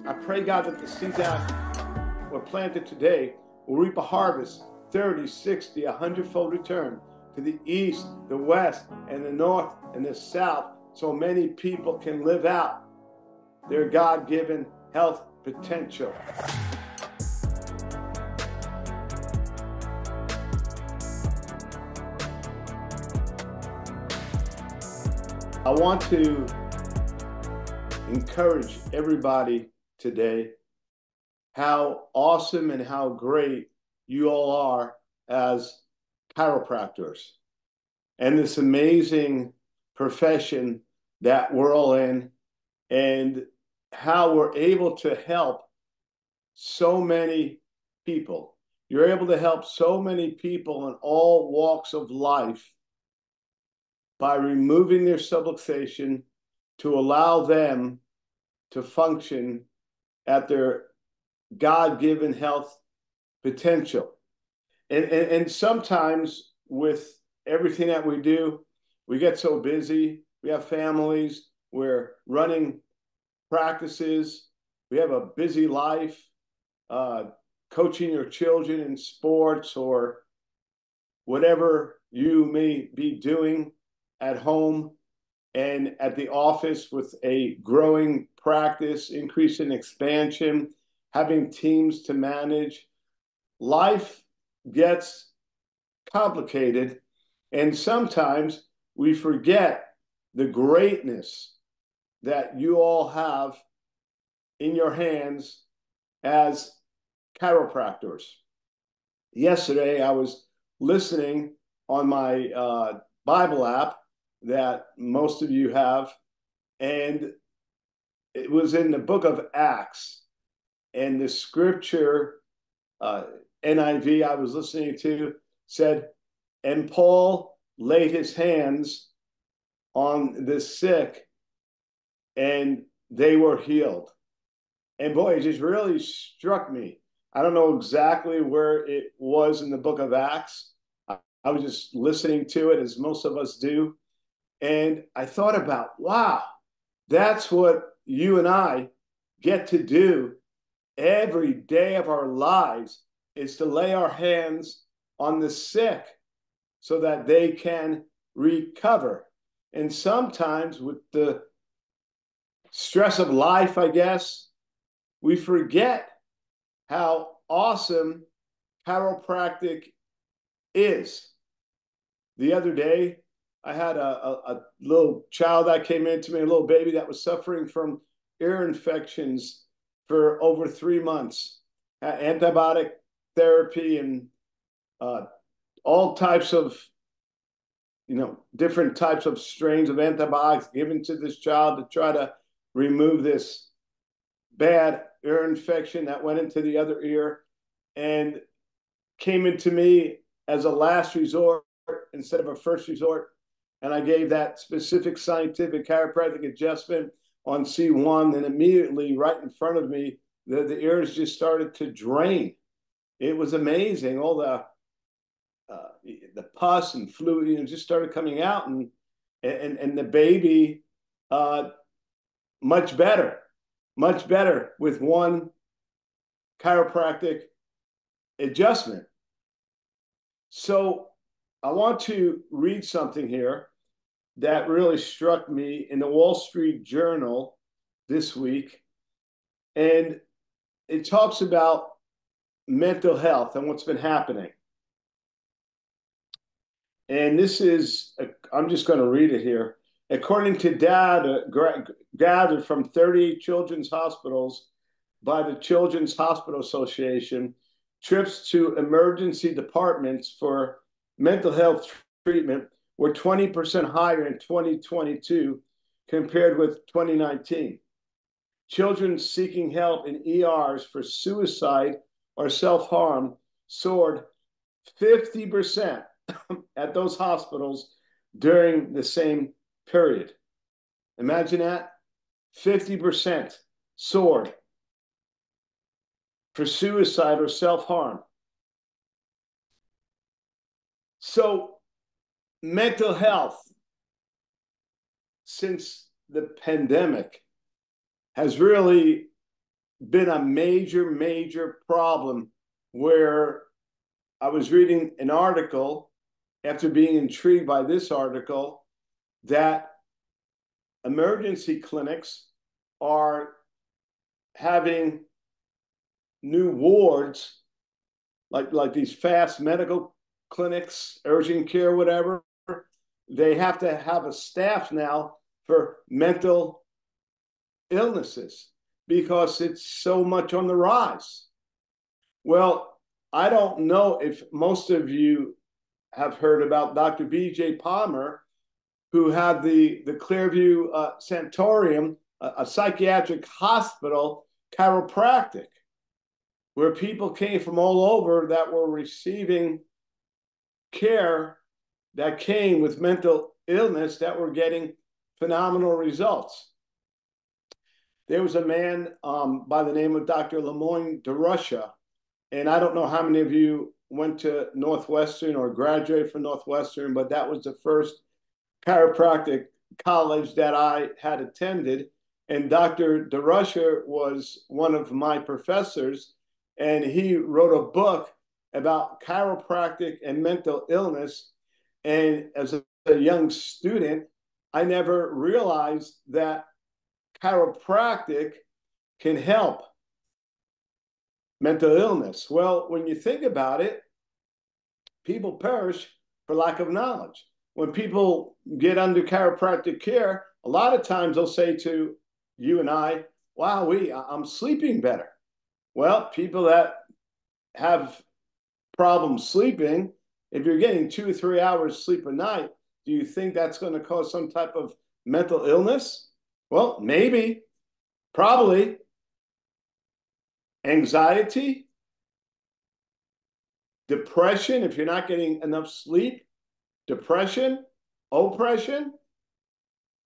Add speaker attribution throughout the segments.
Speaker 1: I pray, God, that the seeds that were planted today will reap a harvest, 30, 60, 100-fold return to the east, the west, and the north, and the south, so many people can live out their God-given health potential. I want to encourage everybody today how awesome and how great you all are as chiropractors and this amazing profession that we're all in, and how we're able to help so many people. You're able to help so many people in all walks of life by removing their subluxation to allow them to function at their God-given health potential. And sometimes with everything that we do, we get so busy. We have families. We're running practices. We have a busy life, coaching your children in sports or whatever you may be doing at home and at the office with a growing practice, increase in expansion, having teams to manage. Life gets complicated, and sometimes we forget the greatness that you all have in your hands as chiropractors. Yesterday, I was listening on my Bible app that most of you have, and it was in the book of Acts, and the scripture NIV I was listening to said, and Paul laid his hands on the sick and they were healed. And boy, it just really struck me. I don't know exactly where it was in the book of Acts. I was just listening to it, as most of us do. And I thought about, wow, that's what you and I get to do every day of our lives, is to lay our hands on the sick so that they can recover. And sometimes with the stress of life, I guess, we forget how awesome chiropractic is. The other day, I had a little child that came in to me, a little baby that was suffering from ear infections for over 3 months, had antibiotic therapy and all types of, different types of strains of antibiotics given to this child to try to remove this bad ear infection that went into the other ear, and came into me as a last resort instead of a first resort. And I gave that specific scientific chiropractic adjustment on C1, and immediately right in front of me, the ears just started to drain. It was amazing. All the pus and fluid, just started coming out, and the baby much better with one chiropractic adjustment. So I want to read something here that really struck me in the Wall Street Journal this week. And it talks about mental health and what's been happening. And this is, I'm just going to read it here. According to data gathered from 30 children's hospitals by the Children's Hospital Association, trips to emergency departments for mental health treatment were 20% higher in 2022 compared with 2019. Children seeking help in ERs for suicide or self-harm soared 50% at those hospitals during the same period. Imagine that, 50% soared for suicide or self-harm. So mental health, since the pandemic, has really been a major, major problem where I was reading an article after being intrigued by this article that emergency clinics are having new wards, like these fast medical clinics, urgent care, whatever. They have to have a staff now for mental illnesses because it's so much on the rise. Well, I don't know if most of you have heard about Dr. B.J. Palmer, who had the Clearview Sanatorium, a psychiatric hospital chiropractic, where people came from all over that were receiving care that came with mental illness that were getting phenomenal results. There was a man by the name of Dr. Lemoyne DeRusha, and I don't know how many of you went to Northwestern or graduated from Northwestern, but that was the first chiropractic college that I had attended. And Dr. DeRusha was one of my professors, and he wrote a book about chiropractic and mental illness. And as a young student, I never realized that chiropractic can help mental illness. Well, when you think about it, people perish for lack of knowledge. When people get under chiropractic care, a lot of times they'll say to you and I, wow, I'm sleeping better. Well, people that have problems sleeping, if you're getting 2 or 3 hours sleep a night, do you think that's going to cause some type of mental illness? Well, maybe, probably. Anxiety, depression, if you're not getting enough sleep, depression, oppression.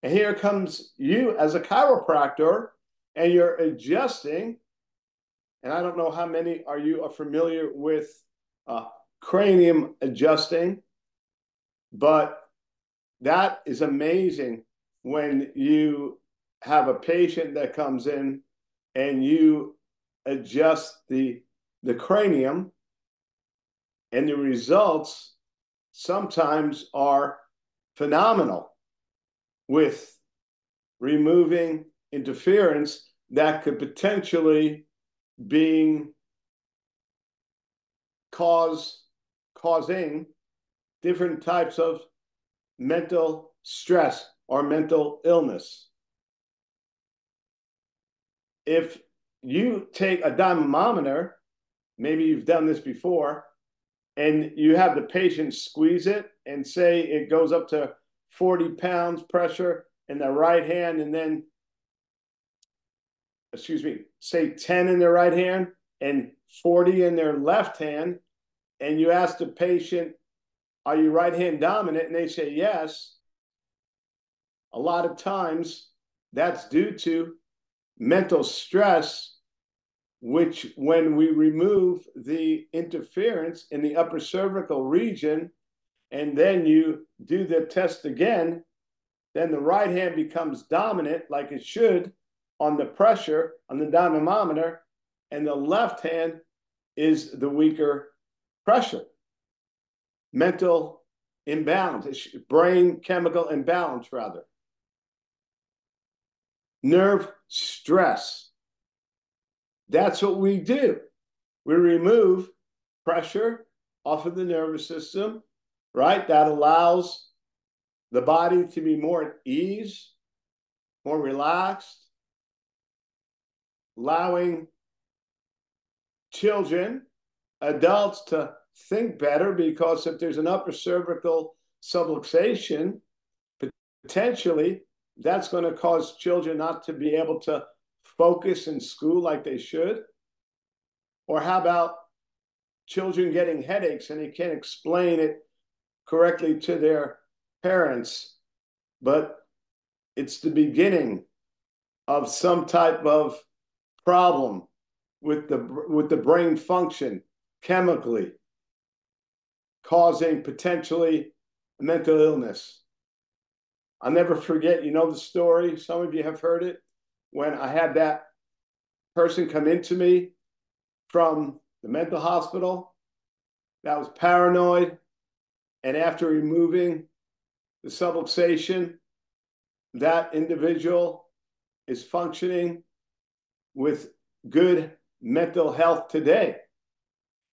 Speaker 1: And here comes you as a chiropractor, and you're adjusting. And I don't know how many are you are familiar with cranium adjusting, but that is amazing when you have a patient that comes in and you adjust the cranium, and the results sometimes are phenomenal with removing interference that could potentially being causing different types of mental stress or mental illness. If you take a dynamometer, maybe you've done this before, and you have the patient squeeze it and say it goes up to 40 pounds pressure in the right hand, and then, say 10 in their right hand and 40 in their left hand, and you ask the patient, are you right hand dominant? And they say yes. A lot of times that's due to mental stress, which when we remove the interference in the upper cervical region, and then you do the test again, then the right hand becomes dominant like it should on the pressure on the dynamometer, and the left hand is the weaker pressure. Mental imbalance, brain chemical imbalance rather. Nerve stress. That's what we do. We remove pressure off of the nervous system, right? That allows the body to be more at ease, more relaxed, allowing children, adults to think better, because if there's an upper cervical subluxation, potentially that's going to cause children not to be able to focus in school like they should. Or how about children getting headaches and they can't explain it correctly to their parents, but it's the beginning of some type of problem with the brain function chemically, causing potentially mental illness. I'll never forget, you know the story, some of you have heard it, when I had that person come into me from the mental hospital that was paranoid, and after removing the subluxation, that individual is functioning with good mental health today.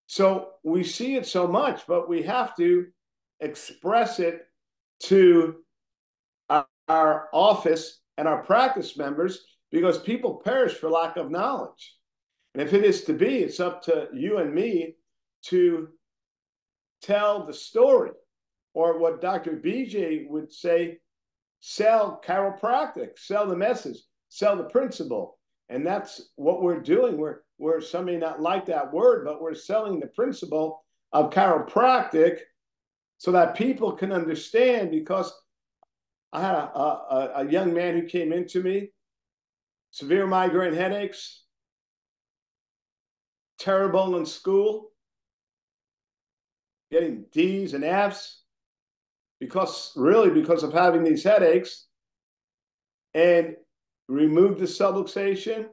Speaker 1: So we see it so much, but we have to express it to our office and our practice members, because people perish for lack of knowledge. And if it is to be, it's up to you and me to tell the story, or what Dr. BJ would say, sell chiropractic, sell the message, sell the principle. And that's what we're doing. We're some may not like that word, but we're selling the principle of chiropractic so that people can understand. Because I had a young man who came into me, severe migraine headaches, terrible in school, getting D's and F's because of having these headaches, and removed the subluxation.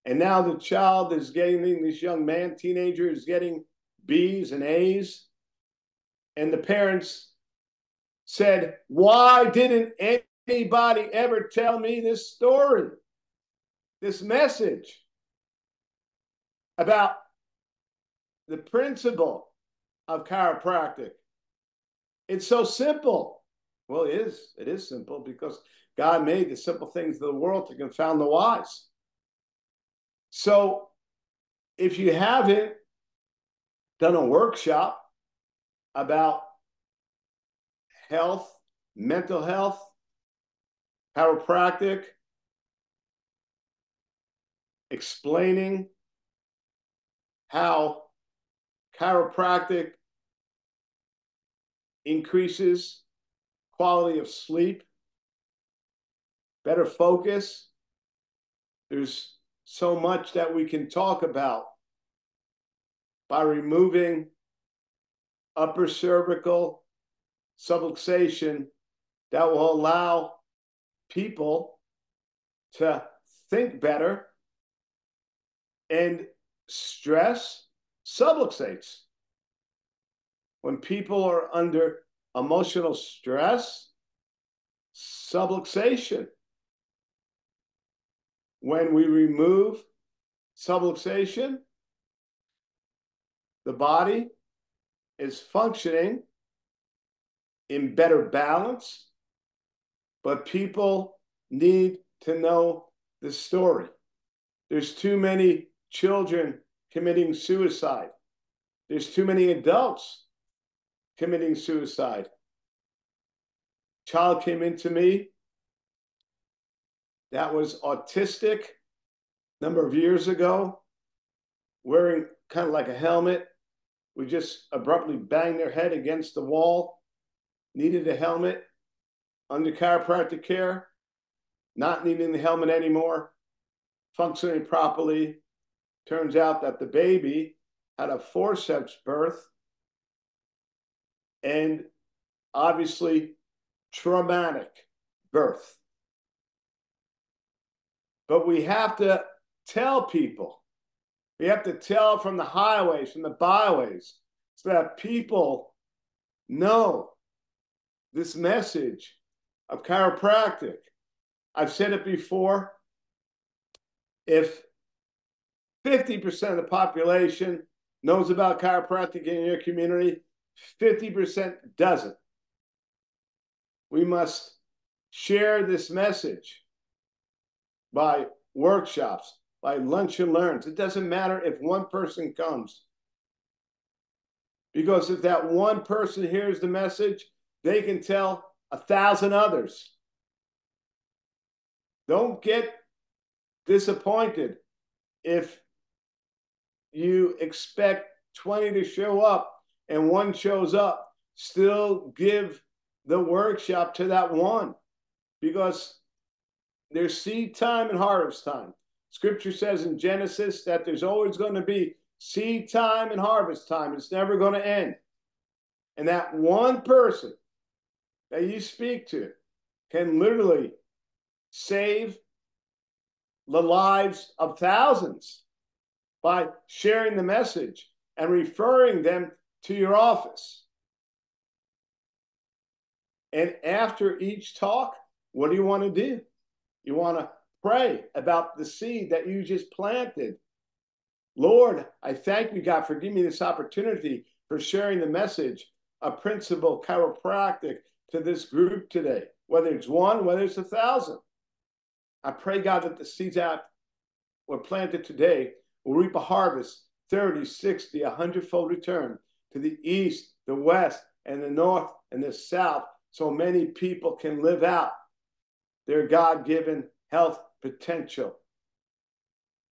Speaker 1: And now the child is getting, this young man, teenager, is getting B's and A's. And the parents said, why didn't anybody ever tell me this story, this message about the principle of chiropractic? It's so simple. Well, it is simple, because God made the simple things of the world to confound the wise. So if you haven't done a workshop about health, mental health, chiropractic, explaining how chiropractic increases quality of sleep, better focus, there's so much that we can talk about by removing upper cervical subluxation that will allow people to think better. And stress subluxates. When people are under emotional stress, subluxation. When we remove subluxation, the body is functioning in better balance, but people need to know the story. There's too many children committing suicide. There's too many adults committing suicide. Child came into me that was autistic a number of years ago, wearing kind of like a helmet. We just abruptly banged their head against the wall, needed a helmet, under chiropractic care, not needing the helmet anymore, functioning properly. Turns out that the baby had a forceps birth, and obviously traumatic birth. But we have to tell people, we have to tell from the highways, from the byways, so that people know this message of chiropractic. I've said it before, if 50% of the population knows about chiropractic in your community, 50% doesn't. We must share this message by workshops, by lunch and learns. It doesn't matter if one person comes, because if that one person hears the message, they can tell 1,000 others. Don't get disappointed if you expect 20 to show up and one shows up. Still give the workshop to that one, because there's seed time and harvest time. Scripture says in Genesis that there's always going to be seed time and harvest time. It's never going to end. And that one person that you speak to can literally save the lives of thousands by sharing the message and referring them to your office. And after each talk, what do you want to do? You want to pray about the seed that you just planted. Lord, I thank you, God, for giving me this opportunity for sharing the message of Principle Chiropractic to this group today, whether it's one, whether it's 1,000. I pray, God, that the seeds that were planted today will reap a harvest, 30, 60, 100-fold return to the east, the west, and the north, and the south, so many people can live out their God-given health potential